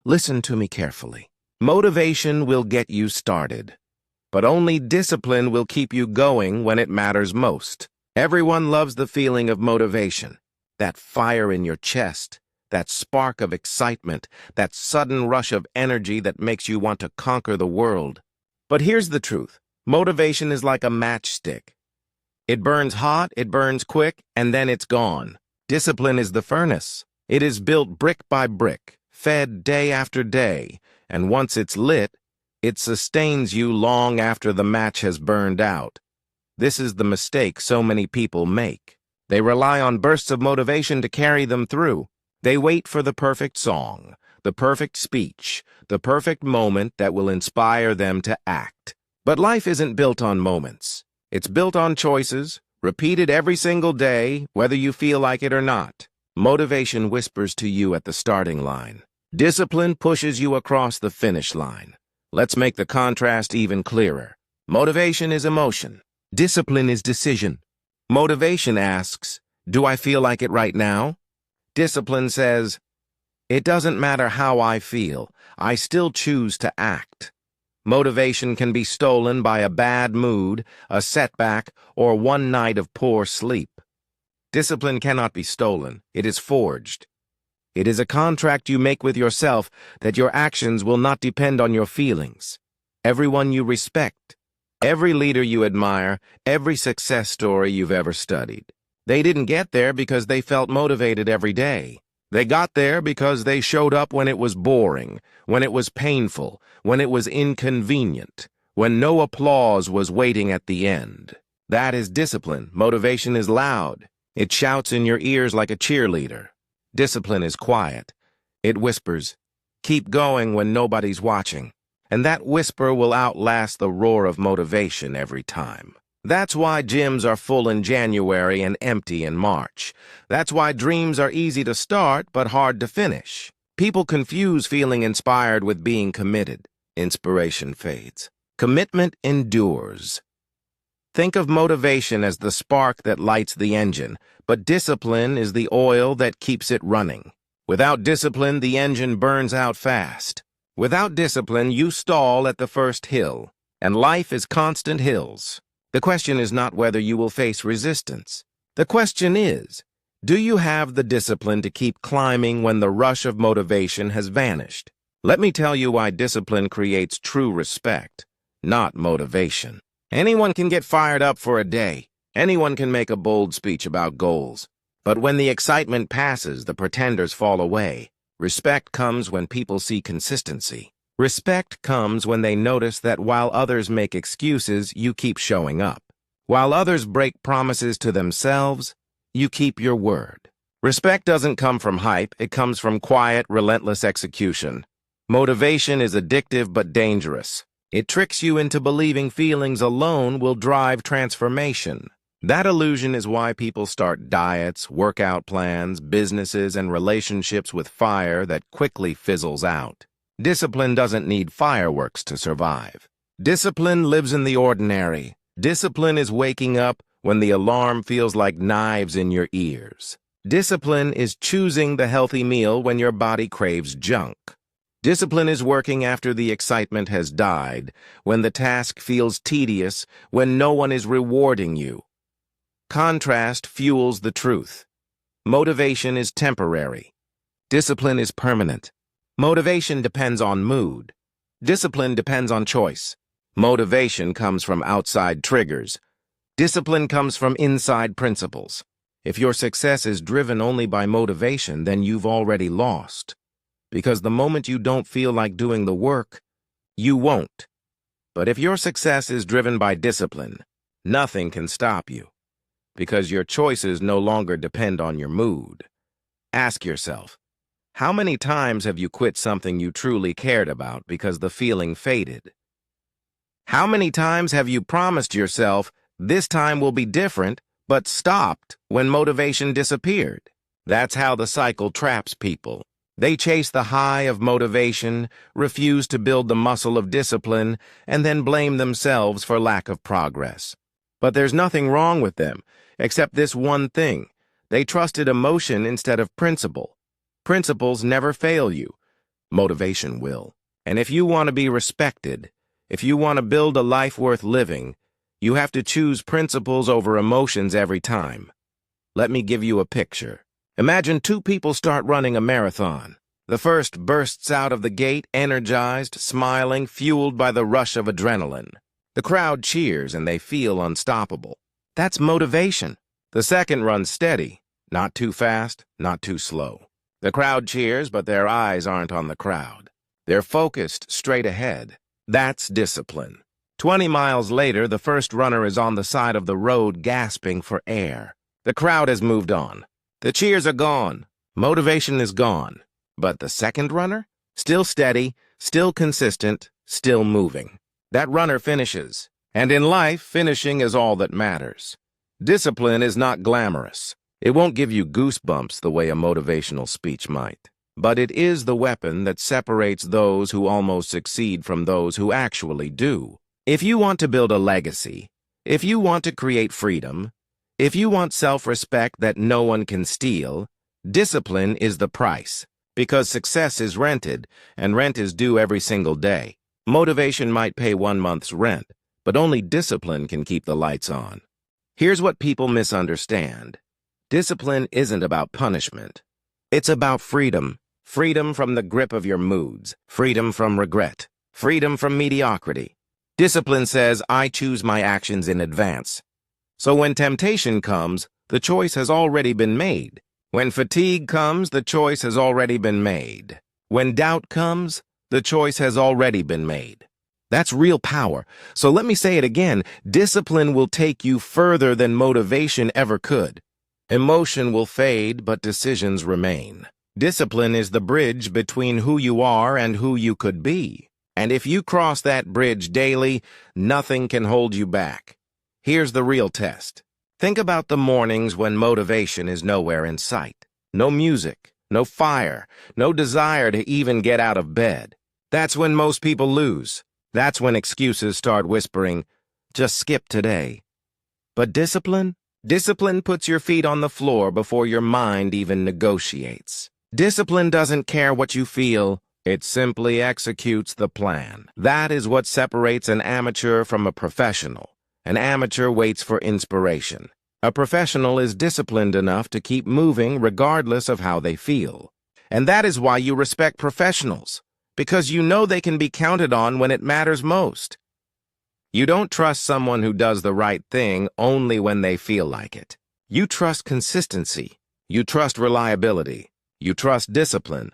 Listen to me carefully. Motivation will get you started, but only discipline will keep you going when it matters most. Everyone loves the feeling of motivation, that fire in your chest, that spark of excitement, that sudden rush of energy that makes you want to conquer the world. But here's the truth. Motivation is like a matchstick. It burns hot, it burns quick, and then it's gone. Discipline is the furnace. It is built brick by brick, fed day after day, and once it's lit, it sustains you long after the match has burned out. This is the mistake so many people make. They rely on bursts of motivation to carry them through. They wait for the perfect song, the perfect speech, the perfect moment that will inspire them to act. But life isn't built on moments. It's built on choices, repeated every single day, whether you feel like it or not. Motivation whispers to you at the starting line. Discipline pushes you across the finish line. Let's make the contrast even clearer. Motivation is emotion. Discipline is decision. Motivation asks, do I feel like it right now? Discipline says, it doesn't matter how I feel, I still choose to act. Motivation can be stolen by a bad mood, a setback, or one night of poor sleep. Discipline cannot be stolen, it is forged. It is a contract you make with yourself that your actions will not depend on your feelings. Everyone you respect, every leader you admire, every success story you've ever studied. They didn't get there because they felt motivated every day. They got there because they showed up when it was boring, when it was painful, when it was inconvenient, when no applause was waiting at the end. That is discipline. Motivation is loud. It shouts in your ears like a cheerleader. Discipline is quiet. It whispers, keep going when nobody's watching. And that whisper will outlast the roar of motivation every time. That's why gyms are full in January and empty in March. That's why dreams are easy to start but hard to finish. People confuse feeling inspired with being committed. Inspiration fades. Commitment endures. Think of motivation as the spark that lights the engine, but discipline is the oil that keeps it running. Without discipline, the engine burns out fast. Without discipline, you stall at the first hill, and life is constant hills. The question is not whether you will face resistance. The question is, do you have the discipline to keep climbing when the rush of motivation has vanished? Let me tell you why discipline creates true respect, not motivation. Anyone can get fired up for a day. Anyone can make a bold speech about goals. But when the excitement passes, the pretenders fall away. Respect comes when people see consistency. Respect comes when they notice that while others make excuses, you keep showing up. While others break promises to themselves, you keep your word. Respect doesn't come from hype, it comes from quiet, relentless execution. Motivation is addictive but dangerous. It tricks you into believing feelings alone will drive transformation. That illusion is why people start diets, workout plans, businesses, and relationships with fire that quickly fizzles out. Discipline doesn't need fireworks to survive. Discipline lives in the ordinary. Discipline is waking up when the alarm feels like knives in your ears. Discipline is choosing the healthy meal when your body craves junk. Discipline is working after the excitement has died, when the task feels tedious, when no one is rewarding you. Contrast fuels the truth. Motivation is temporary. Discipline is permanent. Motivation depends on mood. Discipline depends on choice. Motivation comes from outside triggers. Discipline comes from inside principles. If your success is driven only by motivation, then you've already lost. Because the moment you don't feel like doing the work, you won't. But if your success is driven by discipline, nothing can stop you. Because your choices no longer depend on your mood. Ask yourself, how many times have you quit something you truly cared about because the feeling faded? How many times have you promised yourself, this time will be different, but stopped when motivation disappeared? That's how the cycle traps people. They chase the high of motivation, refuse to build the muscle of discipline, and then blame themselves for lack of progress. But there's nothing wrong with them, except this one thing. They trusted emotion instead of principle. Principles never fail you. Motivation will. And if you want to be respected, if you want to build a life worth living, you have to choose principles over emotions every time. Let me give you a picture. Imagine two people start running a marathon. The first bursts out of the gate, energized, smiling, fueled by the rush of adrenaline. The crowd cheers and they feel unstoppable. That's motivation. The second runs steady, not too fast, not too slow. The crowd cheers, but their eyes aren't on the crowd. They're focused straight ahead. That's discipline. 20 miles later, the first runner is on the side of the road gasping for air. The crowd has moved on. The cheers are gone. Motivation is gone. But the second runner? Still steady, still consistent, still moving. That runner finishes. And in life, finishing is all that matters. Discipline is not glamorous. It won't give you goosebumps the way a motivational speech might. But it is the weapon that separates those who almost succeed from those who actually do. If you want to build a legacy, if you want to create freedom, if you want self-respect that no one can steal, discipline is the price. Because success is rented, and rent is due every single day. Motivation might pay 1 month's rent, but only discipline can keep the lights on. Here's what people misunderstand. Discipline isn't about punishment. It's about freedom. Freedom from the grip of your moods. Freedom from regret. Freedom from mediocrity. Discipline says, I choose my actions in advance. So when temptation comes, the choice has already been made. When fatigue comes, the choice has already been made. When doubt comes, the choice has already been made. That's real power. So let me say it again. Discipline will take you further than motivation ever could. Emotion will fade, but decisions remain. Discipline is the bridge between who you are and who you could be. And if you cross that bridge daily, nothing can hold you back. Here's the real test. Think about the mornings when motivation is nowhere in sight. No music, no fire, no desire to even get out of bed. That's when most people lose. That's when excuses start whispering, just skip today. But discipline? Discipline puts your feet on the floor before your mind even negotiates. Discipline doesn't care what you feel. It simply executes the plan. That is what separates an amateur from a professional. An amateur waits for inspiration. A professional is disciplined enough to keep moving regardless of how they feel. And that is why you respect professionals, because you know they can be counted on when it matters most. You don't trust someone who does the right thing only when they feel like it. You trust consistency. You trust reliability. You trust discipline.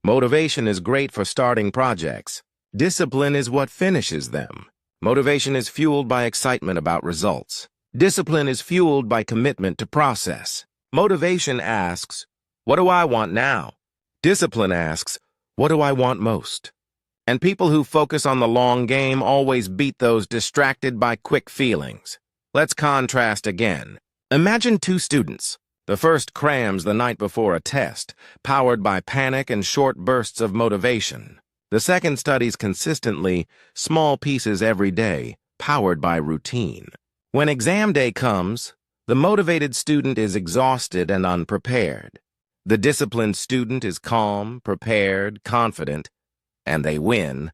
Motivation is great for starting projects. Discipline is what finishes them. Motivation is fueled by excitement about results. Discipline is fueled by commitment to process. Motivation asks, what do I want now? Discipline asks, what do I want most? And people who focus on the long game always beat those distracted by quick feelings. Let's contrast again. Imagine two students. The first crams the night before a test, powered by panic and short bursts of motivation. The second studies consistently, small pieces every day, powered by routine. When exam day comes, the motivated student is exhausted and unprepared. The disciplined student is calm, prepared, confident, and they win.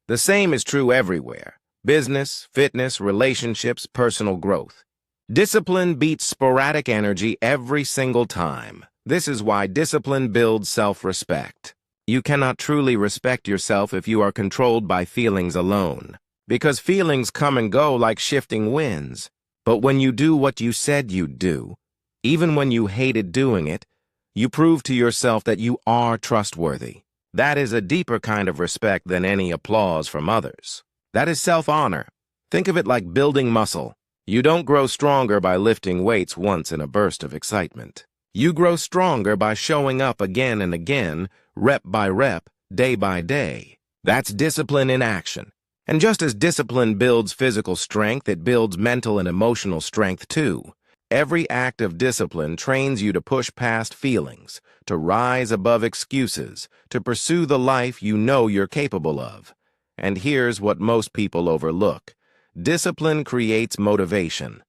The same is true everywhere. Business, fitness, relationships, personal growth. Discipline beats sporadic energy every single time. This is why discipline builds self-respect. You cannot truly respect yourself if you are controlled by feelings alone, because feelings come and go like shifting winds. But when you do what you said you'd do, even when you hated doing it, you prove to yourself that you are trustworthy. That is a deeper kind of respect than any applause from others. That is self-honor. Think of it like building muscle. You don't grow stronger by lifting weights once in a burst of excitement. You grow stronger by showing up again and again, rep by rep, day by day. That's discipline in action. And just as discipline builds physical strength, it builds mental and emotional strength too. Every act of discipline trains you to push past feelings, to rise above excuses, to pursue the life you know you're capable of. And here's what most people overlook. Discipline creates motivation.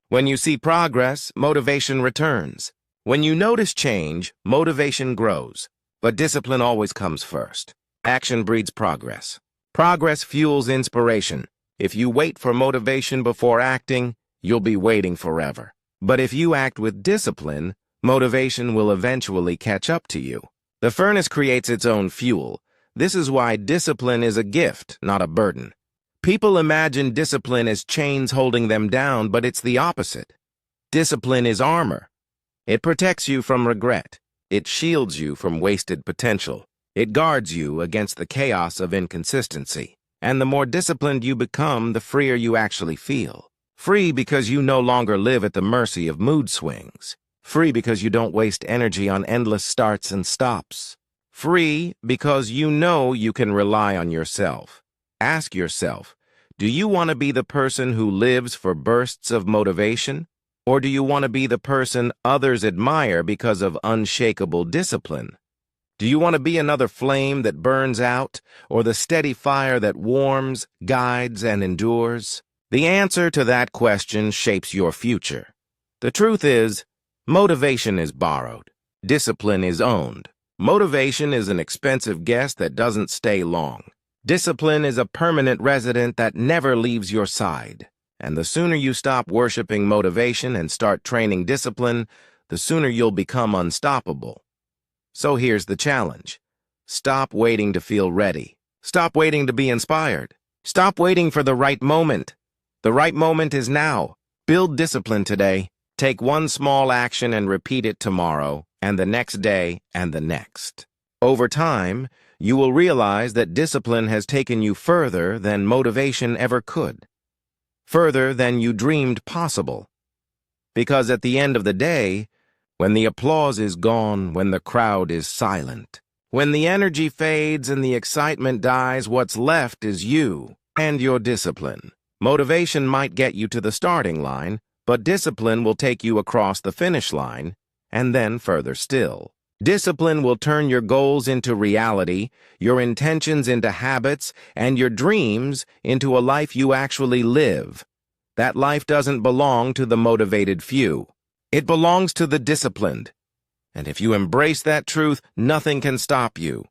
When you see progress, motivation returns. When you notice change, motivation grows. But discipline always comes first. Action breeds progress. Progress fuels inspiration. If you wait for motivation before acting, you'll be waiting forever. But if you act with discipline, motivation will eventually catch up to you. The furnace creates its own fuel. This is why discipline is a gift, not a burden. People imagine discipline as chains holding them down, but it's the opposite. Discipline is armor. It protects you from regret. It shields you from wasted potential. It guards you against the chaos of inconsistency. And the more disciplined you become, the freer you actually feel. Free because you no longer live at the mercy of mood swings. Free because you don't waste energy on endless starts and stops. Free because you know you can rely on yourself. Ask yourself, do you want to be the person who lives for bursts of motivation? Or do you want to be the person others admire because of unshakable discipline? Do you want to be another flame that burns out, or the steady fire that warms, guides, and endures? The answer to that question shapes your future. The truth is, motivation is borrowed. Discipline is owned. Motivation is an expensive guest that doesn't stay long. Discipline is a permanent resident that never leaves your side. And the sooner you stop worshiping motivation and start training discipline, the sooner you'll become unstoppable. So here's the challenge. Stop waiting to feel ready. Stop waiting to be inspired. Stop waiting for the right moment. The right moment is now. Build discipline today. Take one small action and repeat it tomorrow, and the next day, and the next. Over time, you will realize that discipline has taken you further than motivation ever could. Further than you dreamed possible. Because at the end of the day, when the applause is gone, when the crowd is silent, when the energy fades and the excitement dies, what's left is you and your discipline. Motivation might get you to the starting line, but discipline will take you across the finish line, and then further still. Discipline will turn your goals into reality, your intentions into habits, and your dreams into a life you actually live. That life doesn't belong to the motivated few. It belongs to the disciplined. And if you embrace that truth, nothing can stop you.